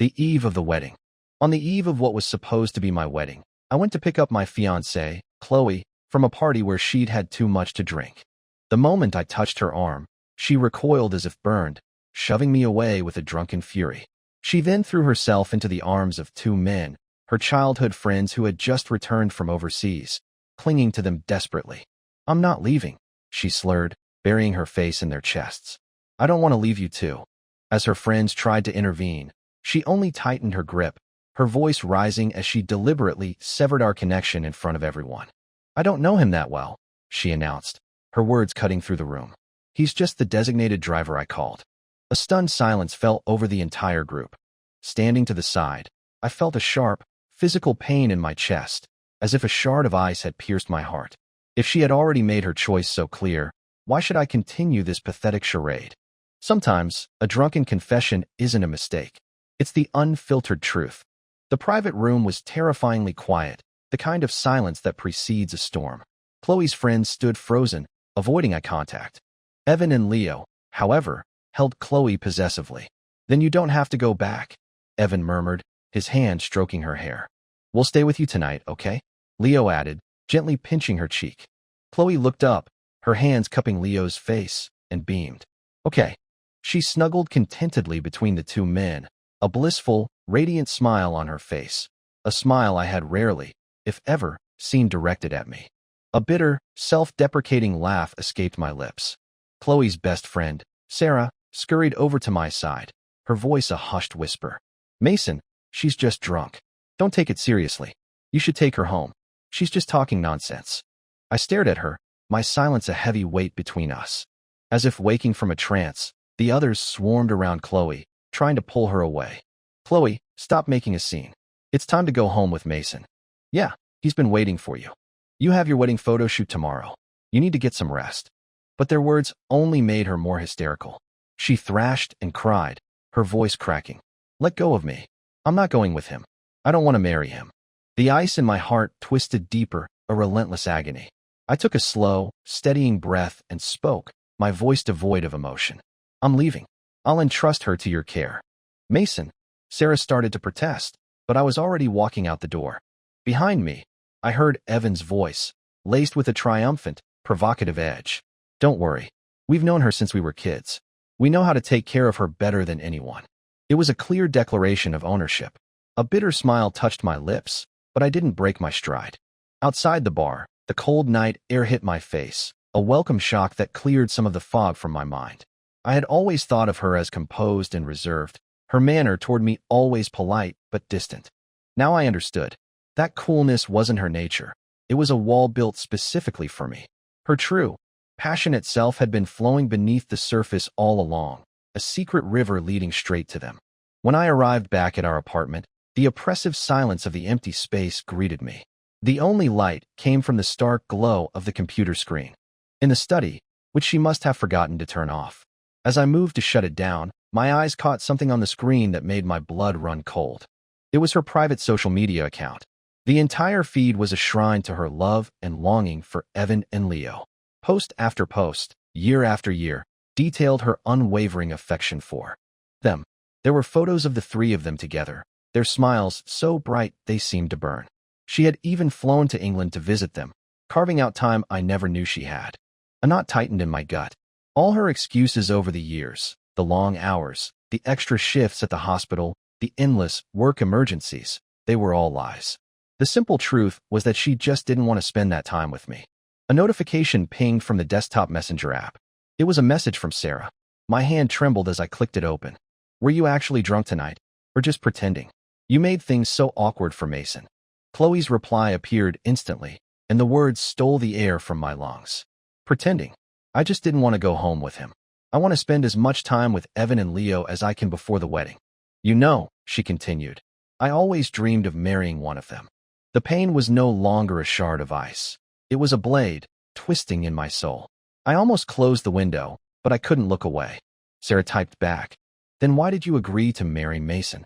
The eve of the wedding. On the eve of what was supposed to be my wedding, I went to pick up my fiancée, Chloe, from a party where she'd had too much to drink. The moment I touched her arm, she recoiled as if burned, shoving me away with a drunken fury. She then threw herself into the arms of two men, her childhood friends who had just returned from overseas, clinging to them desperately. "I'm not leaving," she slurred, burying her face in their chests. "I don't want to leave you too." As her friends tried to intervene, she only tightened her grip, her voice rising as she deliberately severed our connection in front of everyone. "I don't know him that well," she announced, her words cutting through the room. "He's just the designated driver I called." A stunned silence fell over the entire group. Standing to the side, I felt a sharp, physical pain in my chest, as if a shard of ice had pierced my heart. If she had already made her choice so clear, why should I continue this pathetic charade? Sometimes, a drunken confession isn't a mistake. It's the unfiltered truth. The private room was terrifyingly quiet, the kind of silence that precedes a storm. Chloe's friends stood frozen, avoiding eye contact. Evan and Leo, however, held Chloe possessively. "Then you don't have to go back," Evan murmured, his hand stroking her hair. "We'll stay with you tonight, okay?" Leo added, gently pinching her cheek. Chloe looked up, her hands cupping Leo's face, and beamed. "Okay." She snuggled contentedly between the two men, a blissful, radiant smile on her face, a smile I had rarely, if ever, seen directed at me. A bitter, self-deprecating laugh escaped my lips. Chloe's best friend, Sarah, scurried over to my side, her voice a hushed whisper. "Mason, she's just drunk. Don't take it seriously. You should take her home. She's just talking nonsense." I stared at her, my silence a heavy weight between us. As if waking from a trance, the others swarmed around Chloe, trying to pull her away. "Chloe, stop making a scene. It's time to go home with Mason." "Yeah, he's been waiting for you. You have your wedding photo shoot tomorrow. You need to get some rest." But their words only made her more hysterical. She thrashed and cried, her voice cracking. "Let go of me. I'm not going with him. I don't want to marry him." The ice in my heart twisted deeper, a relentless agony. I took a slow, steadying breath and spoke, my voice devoid of emotion. "I'm leaving. I'll entrust her to your care." "Mason," Sarah started to protest, but I was already walking out the door. Behind me, I heard Evan's voice, laced with a triumphant, provocative edge. "Don't worry. We've known her since we were kids. We know how to take care of her better than anyone." It was a clear declaration of ownership. A bitter smile touched my lips, but I didn't break my stride. Outside the bar, the cold night air hit my face, a welcome shock that cleared some of the fog from my mind. I had always thought of her as composed and reserved, her manner toward me always polite but distant. Now I understood. That coolness wasn't her nature. It was a wall built specifically for me. Her true, passionate self had been flowing beneath the surface all along, a secret river leading straight to them. When I arrived back at our apartment, the oppressive silence of the empty space greeted me. The only light came from the stark glow of the computer screen in the study, which she must have forgotten to turn off. As I moved to shut it down, my eyes caught something on the screen that made my blood run cold. It was her private social media account. The entire feed was a shrine to her love and longing for Evan and Leo. Post after post, year after year, detailed her unwavering affection for them. There were photos of the three of them together, their smiles so bright they seemed to burn. She had even flown to England to visit them, carving out time I never knew she had. A knot tightened in my gut. All her excuses over the years, the long hours, the extra shifts at the hospital, the endless work emergencies, they were all lies. The simple truth was that she just didn't want to spend that time with me. A notification pinged from the desktop messenger app. It was a message from Sarah. My hand trembled as I clicked it open. "Were you actually drunk tonight? Or just pretending? You made things so awkward for Mason." Chloe's reply appeared instantly, and the words stole the air from my lungs. "Pretending. I just didn't want to go home with him. I want to spend as much time with Evan and Leo as I can before the wedding. You know," she continued, "I always dreamed of marrying one of them." The pain was no longer a shard of ice. It was a blade, twisting in my soul. I almost closed the window, but I couldn't look away. Sarah typed back, "Then why did you agree to marry Mason?"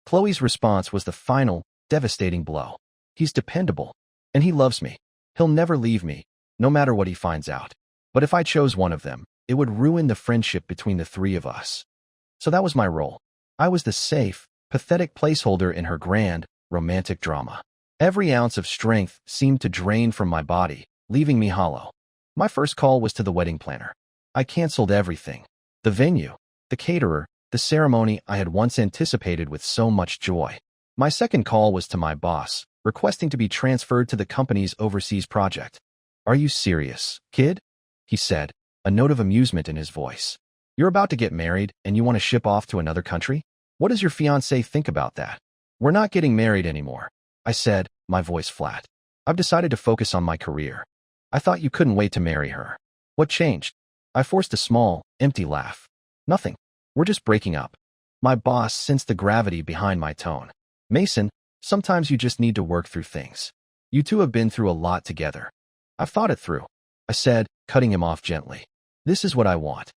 Chloe's response was the final, devastating blow. "He's dependable, and he loves me. He'll never leave me, no matter what he finds out. But if I chose one of them, it would ruin the friendship between the three of us." So that was my role. I was the safe, pathetic placeholder in her grand, romantic drama. Every ounce of strength seemed to drain from my body, leaving me hollow. My first call was to the wedding planner. I canceled everything. The venue, the caterer, the ceremony I had once anticipated with so much joy. My second call was to my boss, requesting to be transferred to the company's overseas project. "Are you serious, kid?" he said, a note of amusement in his voice. "You're about to get married and you want to ship off to another country? What does your fiancée think about that?" "We're not getting married anymore," I said, my voice flat. "I've decided to focus on my career." "I thought you couldn't wait to marry her." "What changed?" I forced a small, empty laugh. "Nothing. We're just breaking up." My boss sensed the gravity behind my tone. "Mason, sometimes you just need to work through things. You two have been through a lot together." "I've thought it through," I said, cutting him off gently. "This is what I want."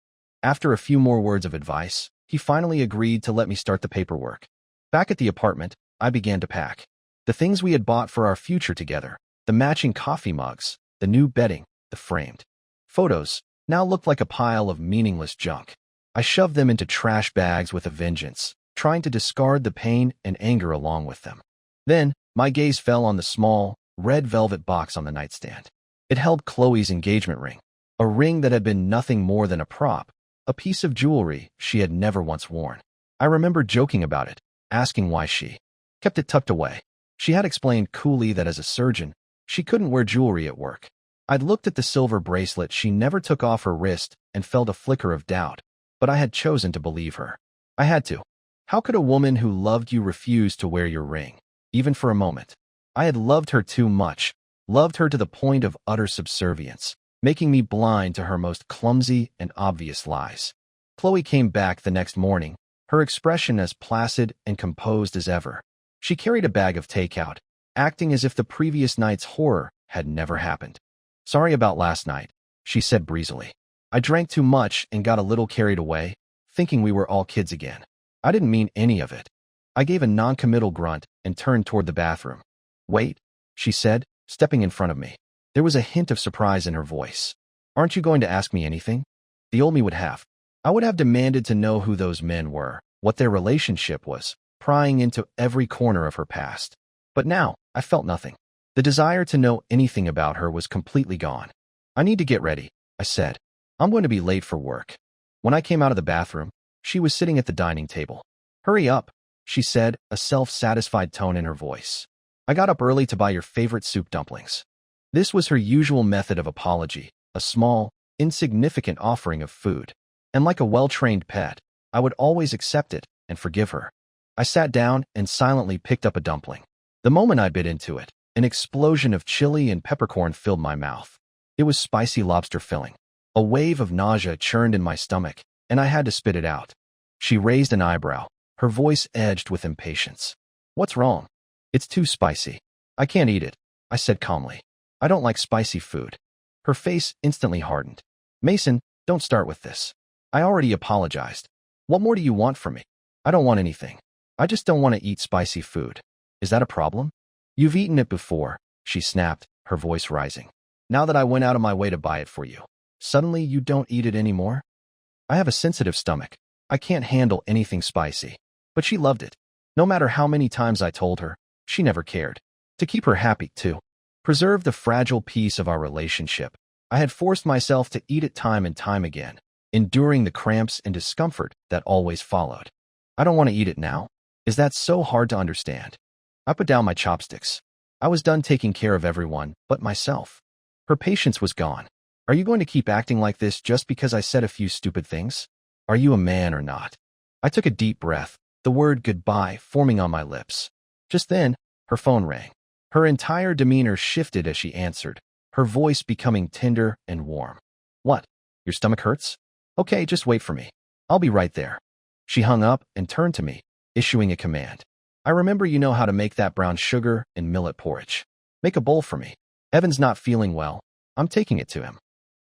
After a few more words of advice, he finally agreed to let me start the paperwork. Back at the apartment, I began to pack. The things we had bought for our future together, the matching coffee mugs, the new bedding, the framed photos, now looked like a pile of meaningless junk. I shoved them into trash bags with a vengeance, trying to discard the pain and anger along with them. Then, my gaze fell on the small, red velvet box on the nightstand. It held Chloe's engagement ring, a ring that had been nothing more than a prop, a piece of jewelry she had never once worn. I remember joking about it, asking why she kept it tucked away. She had explained coolly that as a surgeon, she couldn't wear jewelry at work. I'd looked at the silver bracelet she never took off her wrist and felt a flicker of doubt, but I had chosen to believe her. I had to. How could a woman who loved you refuse to wear your ring, even for a moment? I had loved her too much, loved her to the point of utter subservience, making me blind to her most clumsy and obvious lies. Chloe came back the next morning, her expression as placid and composed as ever. She carried a bag of takeout, acting as if the previous night's horror had never happened. "Sorry about last night," she said breezily. "I drank too much and got a little carried away, thinking we were all kids again. I didn't mean any of it." I gave a non-committal grunt and turned toward the bathroom. "Wait," she said, stepping in front of me. There was a hint of surprise in her voice. "Aren't you going to ask me anything?" The old me would have. I would have demanded to know who those men were, what their relationship was, prying into every corner of her past. But now, I felt nothing. The desire to know anything about her was completely gone. "I need to get ready," I said. "I'm going to be late for work." When I came out of the bathroom, she was sitting at the dining table. "Hurry up," she said, a self-satisfied tone in her voice. "I got up early to buy your favorite soup dumplings." This was her usual method of apology, a small, insignificant offering of food. And like a well-trained pet, I would always accept it and forgive her. I sat down and silently picked up a dumpling. The moment I bit into it, an explosion of chili and peppercorn filled my mouth. It was spicy lobster filling. A wave of nausea churned in my stomach, and I had to spit it out. She raised an eyebrow, her voice edged with impatience. "What's wrong?" "It's too spicy. I can't eat it," I said calmly. "I don't like spicy food." Her face instantly hardened. "Mason, don't start with this. I already apologized. What more do you want from me?" "I don't want anything. I just don't want to eat spicy food." "Is that a problem?" "You've eaten it before," she snapped, her voice rising. "Now that I went out of my way to buy it for you, suddenly you don't eat it anymore?" I have a sensitive stomach. I can't handle anything spicy. But she loved it. No matter how many times I told her, she never cared. To keep her happy, to preserve the fragile peace of our relationship, I had forced myself to eat it time and time again, enduring the cramps and discomfort that always followed. "I don't want to eat it now. Is that so hard to understand?" I put down my chopsticks. I was done taking care of everyone but myself. Her patience was gone. "Are you going to keep acting like this just because I said a few stupid things? Are you a man or not?" I took a deep breath, the word goodbye forming on my lips. Just then, her phone rang. Her entire demeanor shifted as she answered, her voice becoming tender and warm. "What? Your stomach hurts? Okay, just wait for me. I'll be right there." She hung up and turned to me, issuing a command. "I remember you know how to make that brown sugar and millet porridge. Make a bowl for me. Evan's not feeling well. I'm taking it to him."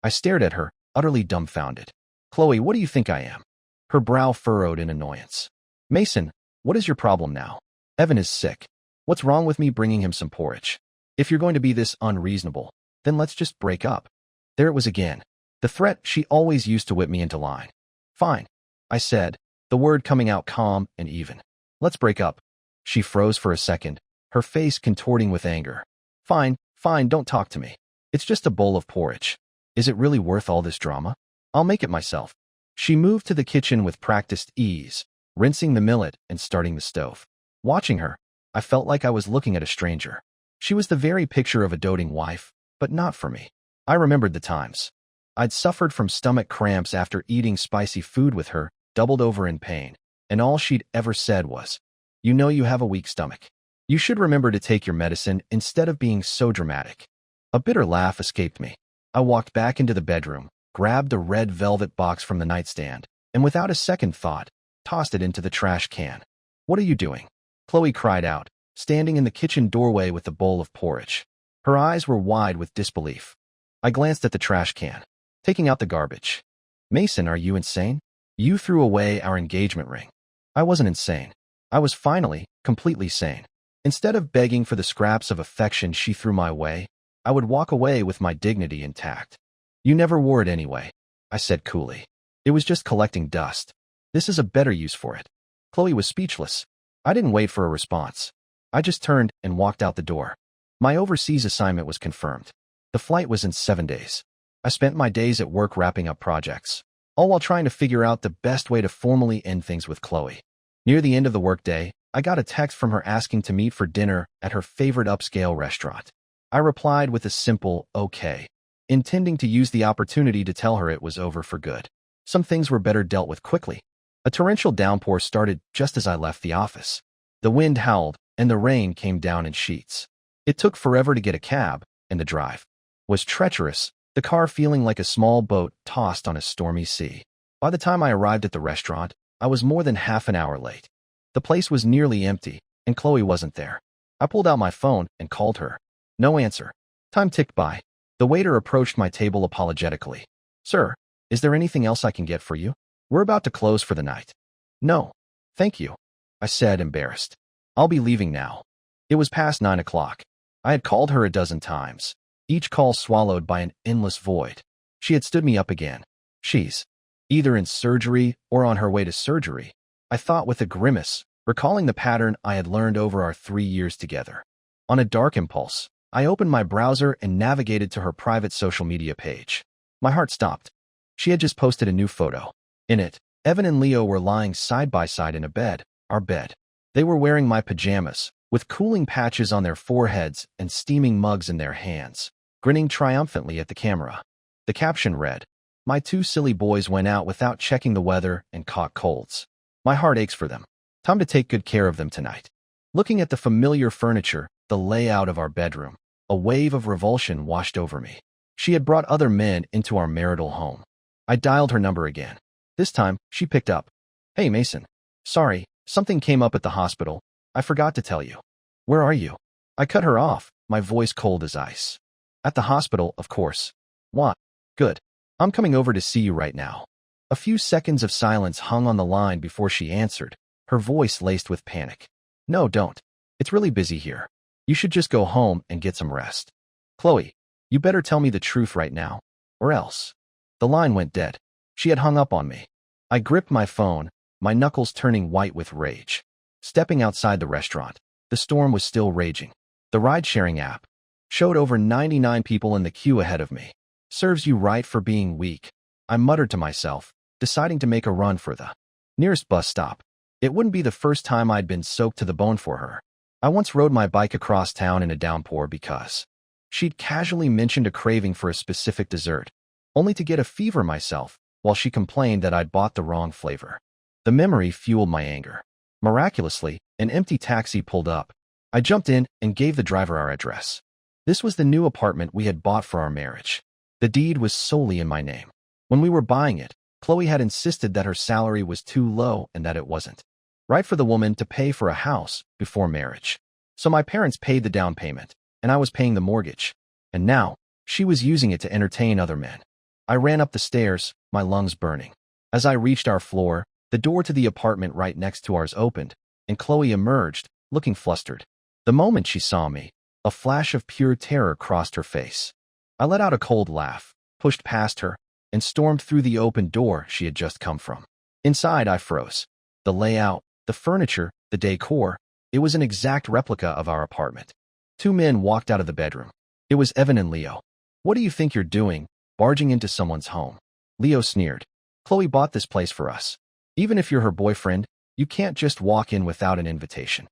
I stared at her, utterly dumbfounded. "Chloe, what do you think I am?" Her brow furrowed in annoyance. "Mason, what is your problem now? Evan is sick. What's wrong with me bringing him some porridge? If you're going to be this unreasonable, then let's just break up." There it was again. The threat she always used to whip me into line. "Fine," I said, the word coming out calm and even. Let's break up. She froze for a second, her face contorting with anger. Fine, fine, don't talk to me. It's just a bowl of porridge. Is it really worth all this drama? I'll make it myself. She moved to the kitchen with practiced ease, rinsing the millet and starting the stove. Watching her, I felt like I was looking at a stranger. She was the very picture of a doting wife, but not for me. I remembered the times. I'd suffered from stomach cramps after eating spicy food with her, doubled over in pain, and all she'd ever said was, "You know you have a weak stomach. You should remember to take your medicine instead of being so dramatic." A bitter laugh escaped me. I walked back into the bedroom, grabbed a red velvet box from the nightstand, and without a second thought, tossed it into the trash can. "What are you doing?" Chloe cried out, standing in the kitchen doorway with the bowl of porridge. Her eyes were wide with disbelief. I glanced at the trash can, taking out the garbage. "Mason, are you insane? You threw away our engagement ring." I wasn't insane. I was finally, completely sane. Instead of begging for the scraps of affection she threw my way, I would walk away with my dignity intact. "You never wore it anyway," I said coolly. "It was just collecting dust. This is a better use for it." Chloe was speechless. I didn't wait for a response. I just turned and walked out the door. My overseas assignment was confirmed. The flight was in 7 days. I spent my days at work wrapping up projects, all while trying to figure out the best way to formally end things with Chloe. Near the end of the workday, I got a text from her asking to meet for dinner at her favorite upscale restaurant. I replied with a simple, "Okay," intending to use the opportunity to tell her it was over for good. Some things were better dealt with quickly. A torrential downpour started just as I left the office. The wind howled, and the rain came down in sheets. It took forever to get a cab, and the drive was treacherous, the car feeling like a small boat tossed on a stormy sea. By the time I arrived at the restaurant, I was more than half an hour late. The place was nearly empty, and Chloe wasn't there. I pulled out my phone and called her. No answer. Time ticked by. The waiter approached my table apologetically. "Sir, is there anything else I can get for you? We're about to close for the night." "No, thank you," I said, embarrassed. "I'll be leaving now." It was past 9 o'clock. I had called her a dozen times, each call swallowed by an endless void. She had stood me up again. She's either in surgery or on her way to surgery, I thought with a grimace, recalling the pattern I had learned over our 3 years together. On a dark impulse, I opened my browser and navigated to her private social media page. My heart stopped. She had just posted a new photo. In it, Evan and Leo were lying side by side in a bed, our bed. They were wearing my pajamas, with cooling patches on their foreheads and steaming mugs in their hands, grinning triumphantly at the camera. The caption read, "My 2 silly boys went out without checking the weather and caught colds. My heart aches for them. Time to take good care of them tonight." Looking at the familiar furniture, the layout of our bedroom, a wave of revulsion washed over me. She had brought other men into our marital home. I dialed her number again. This time, she picked up. "Hey, Mason. Sorry, something came up at the hospital. I forgot to tell you." "Where are you?" I cut her off, my voice cold as ice. "At the hospital, of course." "What?" "Good. I'm coming over to see you right now." A few seconds of silence hung on the line before she answered, her voice laced with panic. "No, don't. It's really busy here. You should just go home and get some rest." "Chloe, you better tell me the truth right now, or else." The line went dead. She had hung up on me. I gripped my phone, my knuckles turning white with rage. Stepping outside the restaurant, the storm was still raging. The ride-sharing app showed over 99 people in the queue ahead of me. "Serves you right for being weak," I muttered to myself, deciding to make a run for the nearest bus stop. It wouldn't be the first time I'd been soaked to the bone for her. I once rode my bike across town in a downpour because she'd casually mentioned a craving for a specific dessert, only to get a fever myself while she complained that I'd bought the wrong flavor. The memory fueled my anger. Miraculously, an empty taxi pulled up. I jumped in and gave the driver our address. This was the new apartment we had bought for our marriage. The deed was solely in my name. When we were buying it, Chloe had insisted that her salary was too low and that it wasn't right for the woman to pay for a house before marriage. So my parents paid the down payment, and I was paying the mortgage. And now, she was using it to entertain other men. I ran up the stairs, my lungs burning. As I reached our floor, the door to the apartment right next to ours opened, and Chloe emerged, looking flustered. The moment she saw me, a flash of pure terror crossed her face. I let out a cold laugh, pushed past her, and stormed through the open door she had just come from. Inside, I froze. The layout, the furniture, The decor, it was an exact replica of our apartment. Two men walked out of the bedroom. It was Evan and Leo. What do you think you're doing, barging into someone's home? Leo sneered. Chloe bought this place for us. Even if you're her boyfriend, you can't just walk in without an invitation.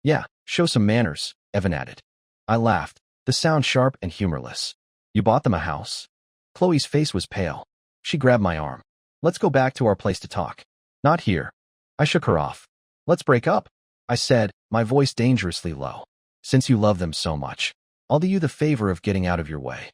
Yeah, show some manners, Evan added. I laughed, the sound sharp and humorless. You bought them a house? Chloe's face was pale. She grabbed my arm. Let's go back to our place to talk. Not here. I shook her off. Let's break up, I said, my voice dangerously low. Since you love them so much, I'll do you the favor of getting out of your way.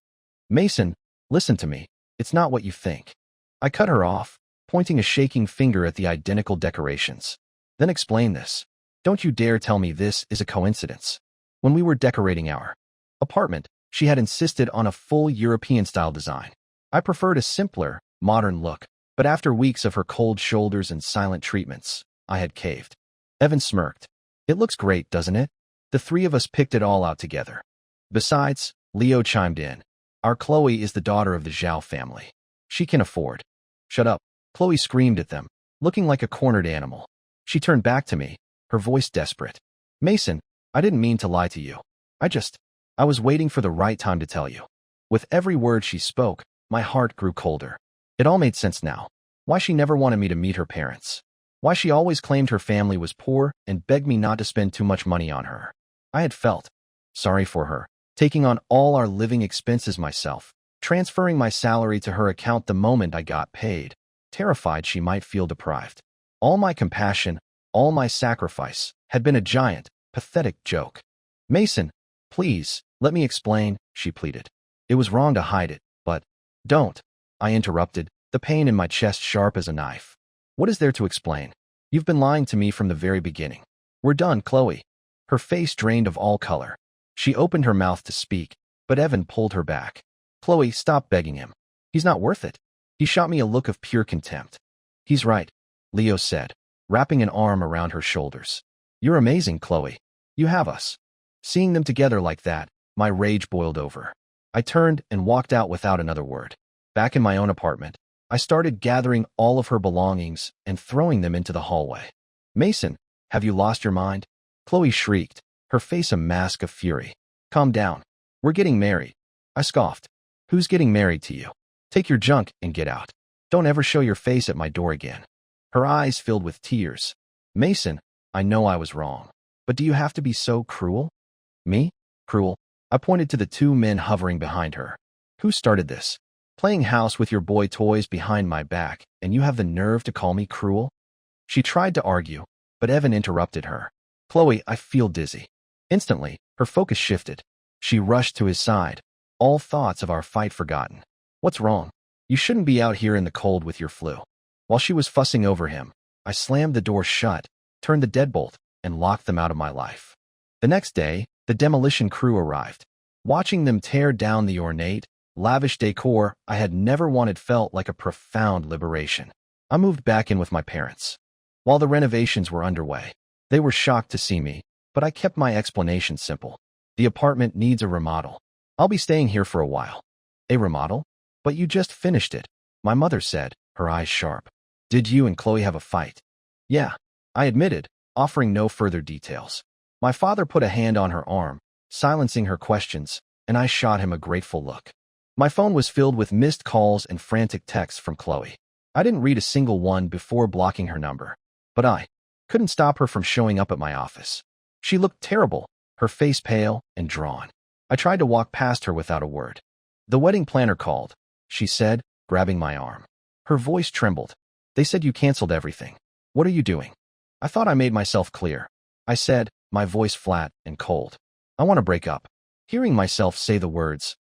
Mason, listen to me. It's not what you think. I cut her off, pointing a shaking finger at the identical decorations. Then explain this. Don't you dare tell me this is a coincidence. When we were decorating our apartment, she had insisted on a full European-style design. I preferred a simpler, modern look, but after weeks of her cold shoulders and silent treatments, I had caved. Evan smirked. It looks great, doesn't it? The three of us picked it all out together. Besides, Leo chimed in. Our Chloe is the daughter of the Zhao family. She can afford. Shut up, Chloe screamed at them, looking like a cornered animal. She turned back to me, her voice desperate. Mason, I didn't mean to lie to you. I was waiting for the right time to tell you. With every word she spoke, my heart grew colder. It all made sense now. Why she never wanted me to meet her parents. Why she always claimed her family was poor and begged me not to spend too much money on her. I had felt sorry for her, taking on all our living expenses myself, transferring my salary to her account the moment I got paid, terrified she might feel deprived. All my compassion, all my sacrifice, had been a giant, pathetic joke. Mason, please, let me explain, she pleaded. It was wrong to hide it, but don't, I interrupted, the pain in my chest sharp as a knife. What is there to explain? You've been lying to me from the very beginning. We're done, Chloe. Her face drained of all color. She opened her mouth to speak, but Evan pulled her back. Chloe, stop begging him. He's not worth it. He shot me a look of pure contempt. He's right, Leo said, wrapping an arm around her shoulders. You're amazing, Chloe. You have us. Seeing them together like that, my rage boiled over. I turned and walked out without another word. Back in my own apartment, I started gathering all of her belongings and throwing them into the hallway. Mason, have you lost your mind? Chloe shrieked, her face a mask of fury. Calm down. We're getting married. I scoffed. Who's getting married to you? Take your junk and get out. Don't ever show your face at my door again. Her eyes filled with tears. Mason, I know I was wrong. But do you have to be so cruel? Me? Cruel? I pointed to the two men hovering behind her. Who started this? Playing house with your boy toys behind my back, and you have the nerve to call me cruel? She tried to argue, but Evan interrupted her. Chloe, I feel dizzy. Instantly, her focus shifted. She rushed to his side, all thoughts of our fight forgotten. What's wrong? You shouldn't be out here in the cold with your flu. While she was fussing over him, I slammed the door shut, turned the deadbolt, and locked them out of my life. The next day, the demolition crew arrived. Watching them tear down the ornate, lavish decor I had never wanted felt like a profound liberation. I moved back in with my parents. While the renovations were underway, they were shocked to see me, but I kept my explanation simple. The apartment needs a remodel. I'll be staying here for a while. A remodel? But you just finished it, my mother said, her eyes sharp. Did you and Chloe have a fight? Yeah, I admitted, offering no further details. My father put a hand on her arm, silencing her questions, and I shot him a grateful look. My phone was filled with missed calls and frantic texts from Chloe. I didn't read a single one before blocking her number, but I couldn't stop her from showing up at my office. She looked terrible, her face pale and drawn. I tried to walk past her without a word. The wedding planner called, she said, grabbing my arm. Her voice trembled. They said you canceled everything. What are you doing? I thought I made myself clear. I said, my voice flat and cold. I want to break up. Hearing myself say the words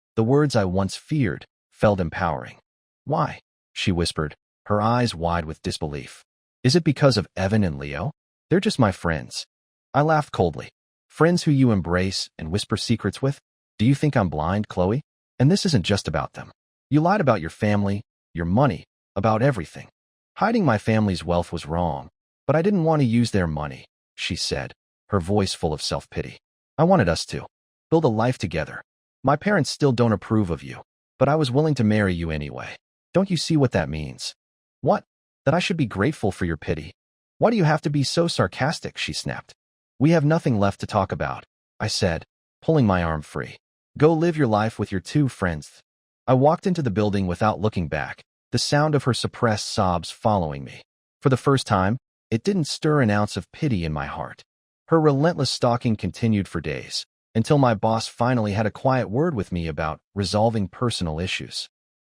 I once feared, felt empowering. Why? She whispered, her eyes wide with disbelief. Is it because of Evan and Leo? They're just my friends. I laughed coldly. Friends who you embrace and whisper secrets with? Do you think I'm blind, Chloe? And this isn't just about them. You lied about your family, your money, about everything. Hiding my family's wealth was wrong, but I didn't want to use their money, she said, her voice full of self-pity. I wanted us to build a life together. My parents still don't approve of you, but I was willing to marry you anyway. Don't you see what that means? What? That I should be grateful for your pity? Why do you have to be so sarcastic? She snapped. We have nothing left to talk about, I said, pulling my arm free. Go live your life with your two friends. I walked into the building without looking back, the sound of her suppressed sobs following me. For the first time, it didn't stir an ounce of pity in my heart. Her relentless stalking continued for days, until my boss finally had a quiet word with me about resolving personal issues.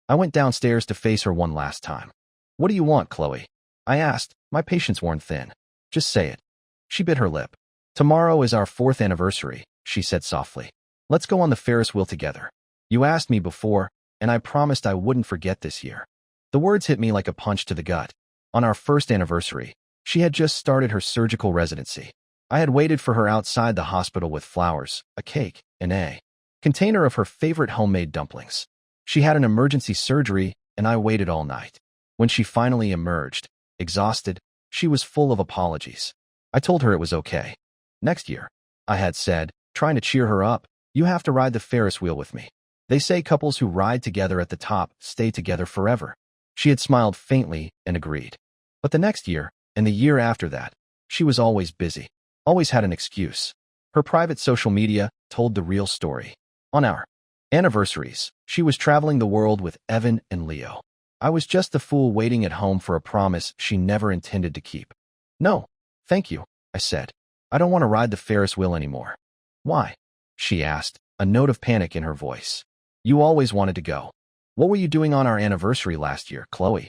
I went downstairs to face her one last time. What do you want, Chloe? I asked, my patience worn thin. Just say it. She bit her lip. Tomorrow is our 4th anniversary, she said softly. Let's go on the Ferris wheel together. You asked me before, and I promised I wouldn't forget this year. The words hit me like a punch to the gut. On our 1st anniversary, she had just started her surgical residency. I had waited for her outside the hospital with flowers, a cake, and a container of her favorite homemade dumplings. She had an emergency surgery, and I waited all night. When she finally emerged, exhausted, she was full of apologies. I told her it was okay. Next year, I had said, trying to cheer her up, you have to ride the Ferris wheel with me. They say couples who ride together at the top stay together forever. She had smiled faintly and agreed. But the next year, and the year after that, she was always busy, always had an excuse. Her private social media told the real story. On our anniversaries, she was traveling the world with Evan and Leo. I was just the fool waiting at home for a promise she never intended to keep. No, thank you, I said. I don't want to ride the Ferris wheel anymore. Why? She asked, a note of panic in her voice. You always wanted to go. What were you doing on our anniversary last year, Chloe?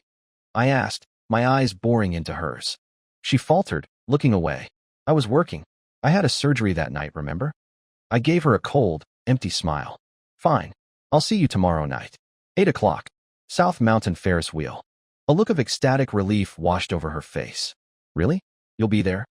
I asked, my eyes boring into hers. She faltered, looking away. I was working. I had a surgery that night, remember? I gave her a cold, empty smile. Fine. I'll see you tomorrow night. 8 o'clock. South Mountain Ferris wheel. A look of ecstatic relief washed over her face. Really? You'll be there?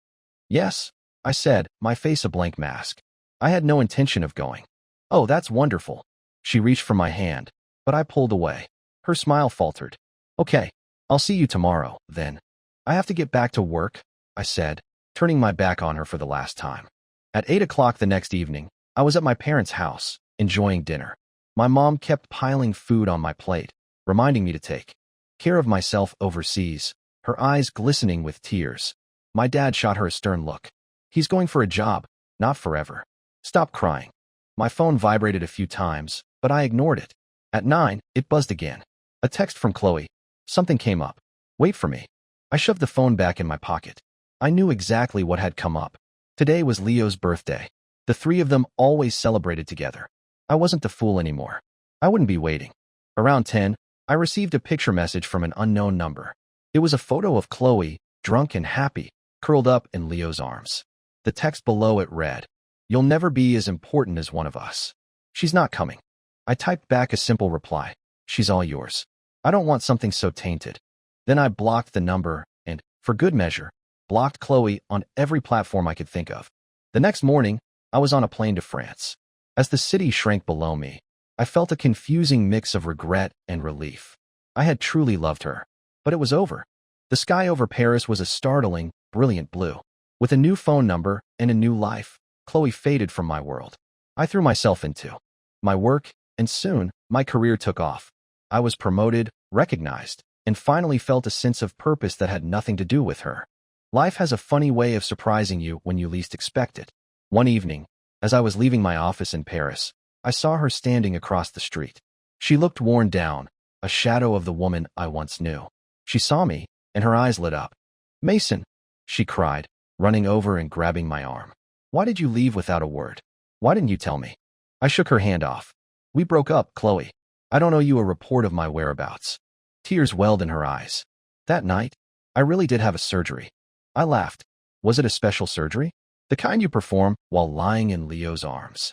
Yes, I said, my face a blank mask. I had no intention of going. Oh, that's wonderful. She reached for my hand, but I pulled away. Her smile faltered. Okay, I'll see you tomorrow, then. I have to get back to work, I said, turning my back on her for the last time. At 8 o'clock the next evening, I was at my parents' house, enjoying dinner. My mom kept piling food on my plate, reminding me to take care of myself overseas, her eyes glistening with tears. My dad shot her a stern look. He's going for a job, not forever. Stop crying. My phone vibrated a few times, but I ignored it. At 9, it buzzed again. A text from Chloe. Something came up. Wait for me. I shoved the phone back in my pocket. I knew exactly what had come up. Today was Leo's birthday. The three of them always celebrated together. I wasn't the fool anymore. I wouldn't be waiting. Around 10, I received a picture message from an unknown number. It was a photo of Chloe, drunk and happy, curled up in Leo's arms. The text below it read, "You'll never be as important as one of us." She's not coming. I typed back a simple reply. She's all yours. I don't want something so tainted. Then I blocked the number and, for good measure, blocked Chloe on every platform I could think of. The next morning, I was on a plane to France. As the city shrank below me, I felt a confusing mix of regret and relief. I had truly loved her, but it was over. The sky over Paris was a startling, brilliant blue. With a new phone number and a new life, Chloe faded from my world. I threw myself into my work, and soon, my career took off. I was promoted, recognized, and finally felt a sense of purpose that had nothing to do with her. Life has a funny way of surprising you when you least expect it. One evening, as I was leaving my office in Paris, I saw her standing across the street. She looked worn down, a shadow of the woman I once knew. She saw me, and her eyes lit up. "Mason," she cried, running over and grabbing my arm. "Why did you leave without a word? Why didn't you tell me?" I shook her hand off. "We broke up, Chloe. I don't owe you a report of my whereabouts." Tears welled in her eyes. That night, I really did have a surgery. I laughed. Was it a special surgery? The kind you perform while lying in Leo's arms.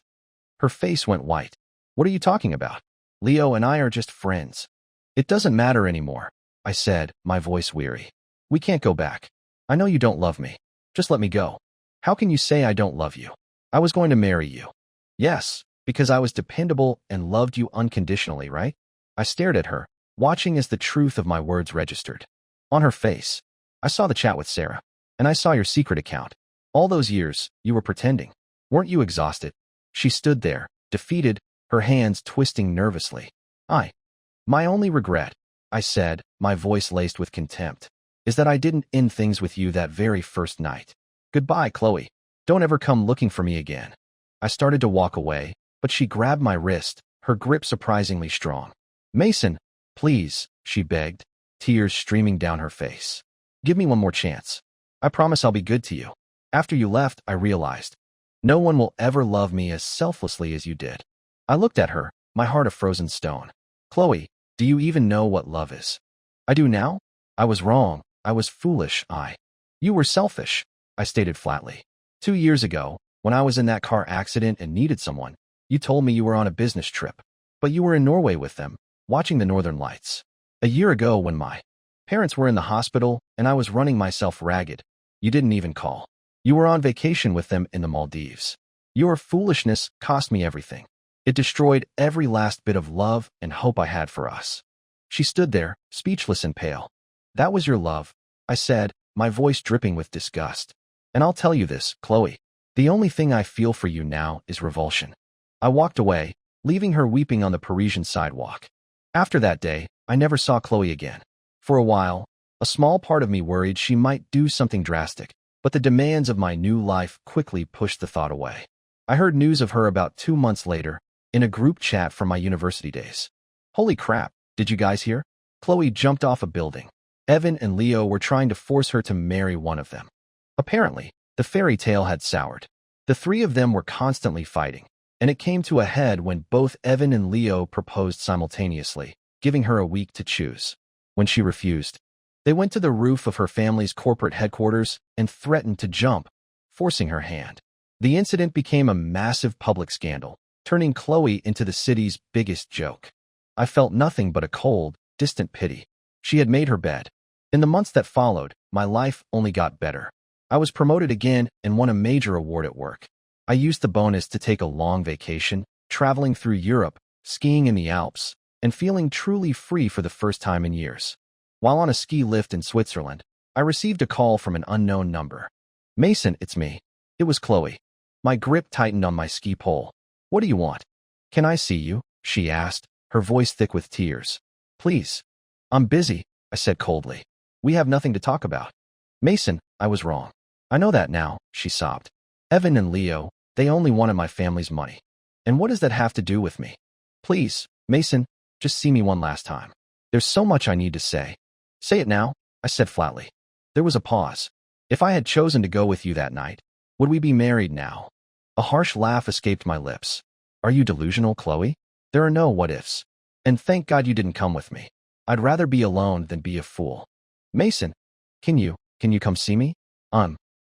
Her face went white. "What are you talking about? Leo and I are just friends." "It doesn't matter anymore," I said, my voice weary. "We can't go back. I know you don't love me. Just let me go." "How can you say I don't love you? I was going to marry you." "Yes, because I was dependable and loved you unconditionally, right?" I stared at her, watching as the truth of my words registered. On her face, I saw the chat with Sarah, and I saw your secret account. All those years, you were pretending. Weren't you exhausted? She stood there, defeated, her hands twisting nervously. My only regret," I said, my voice laced with contempt, is that I didn't end things with you that very first night. Goodbye, Chloe. Don't ever come looking for me again. I started to walk away, but she grabbed my wrist, her grip surprisingly strong. Mason, please, she begged, tears streaming down her face. Give me one more chance. I promise I'll be good to you. After you left, I realized no one will ever love me as selflessly as you did. I looked at her, my heart a frozen stone. Chloe, do you even know what love is? I do now? I was wrong. I was foolish. You were selfish, I stated flatly. 2 years ago, when I was in that car accident and needed someone, you told me you were on a business trip, but you were in Norway with them, watching the Northern Lights. A year ago, when my parents were in the hospital and I was running myself ragged, you didn't even call. You were on vacation with them in the Maldives. Your foolishness cost me everything. It destroyed every last bit of love and hope I had for us. She stood there, speechless and pale. That was your love, I said, my voice dripping with disgust. And I'll tell you this, Chloe. The only thing I feel for you now is revulsion. I walked away, leaving her weeping on the Parisian sidewalk. After that day, I never saw Chloe again. For a while, a small part of me worried she might do something drastic, but the demands of my new life quickly pushed the thought away. I heard news of her about 2 months later, in a group chat from my university days. Holy crap, did you guys hear? Chloe jumped off a building. Evan and Leo were trying to force her to marry one of them. Apparently, the fairy tale had soured. The three of them were constantly fighting, and it came to a head when both Evan and Leo proposed simultaneously, giving her a week to choose. When she refused, they went to the roof of her family's corporate headquarters and threatened to jump, forcing her hand. The incident became a massive public scandal, turning Chloe into the city's biggest joke. I felt nothing but a cold, distant pity. She had made her bed. In the months that followed, my life only got better. I was promoted again and won a major award at work. I used the bonus to take a long vacation, traveling through Europe, skiing in the Alps, and feeling truly free for the first time in years. While on a ski lift in Switzerland, I received a call from an unknown number. Mason, it's me. It was Chloe. My grip tightened on my ski pole. What do you want? Can I see you? She asked, her voice thick with tears. Please. I'm busy, I said coldly. We have nothing to talk about. Mason, I was wrong. I know that now, she sobbed. Evan and Leo, they only wanted my family's money. And what does that have to do with me? Please, Mason, just see me one last time. There's so much I need to say. Say it now, I said flatly. There was a pause. If I had chosen to go with you that night, would we be married now? A harsh laugh escaped my lips. Are you delusional, Chloe? There are no what-ifs. And thank God you didn't come with me. I'd rather be alone than be a fool. Mason, can you come see me?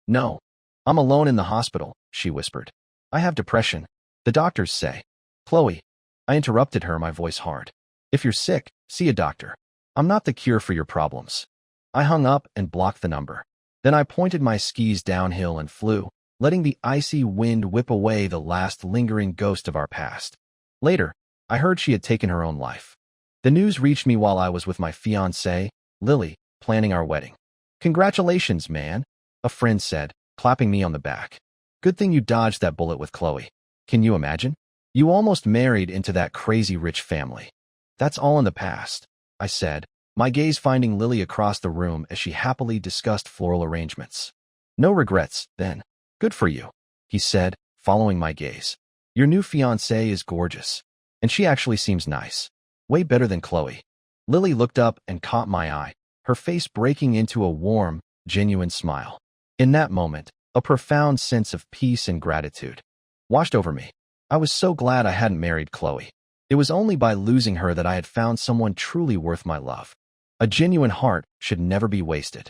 No. I'm alone in the hospital, she whispered. I have depression. The doctors say. Chloe. I interrupted her, my voice hard. If you're sick, see a doctor. I'm not the cure for your problems. I hung up and blocked the number. Then I pointed my skis downhill and flew, letting the icy wind whip away the last lingering ghost of our past. Later, I heard she had taken her own life. The news reached me while I was with my fiancée, Lily, planning our wedding. Congratulations, man, a friend said, clapping me on the back. Good thing you dodged that bullet with Chloe. Can you imagine? You almost married into that crazy rich family. That's all in the past, I said, my gaze finding Lily across the room as she happily discussed floral arrangements. No regrets, then. Good for you, he said, following my gaze. Your new fiancée is gorgeous. And she actually seems nice. Way better than Chloe. Lily looked up and caught my eye, her face breaking into a warm, genuine smile. In that moment, a profound sense of peace and gratitude washed over me. I was so glad I hadn't married Chloe. It was only by losing her that I had found someone truly worth my love. A genuine heart should never be wasted.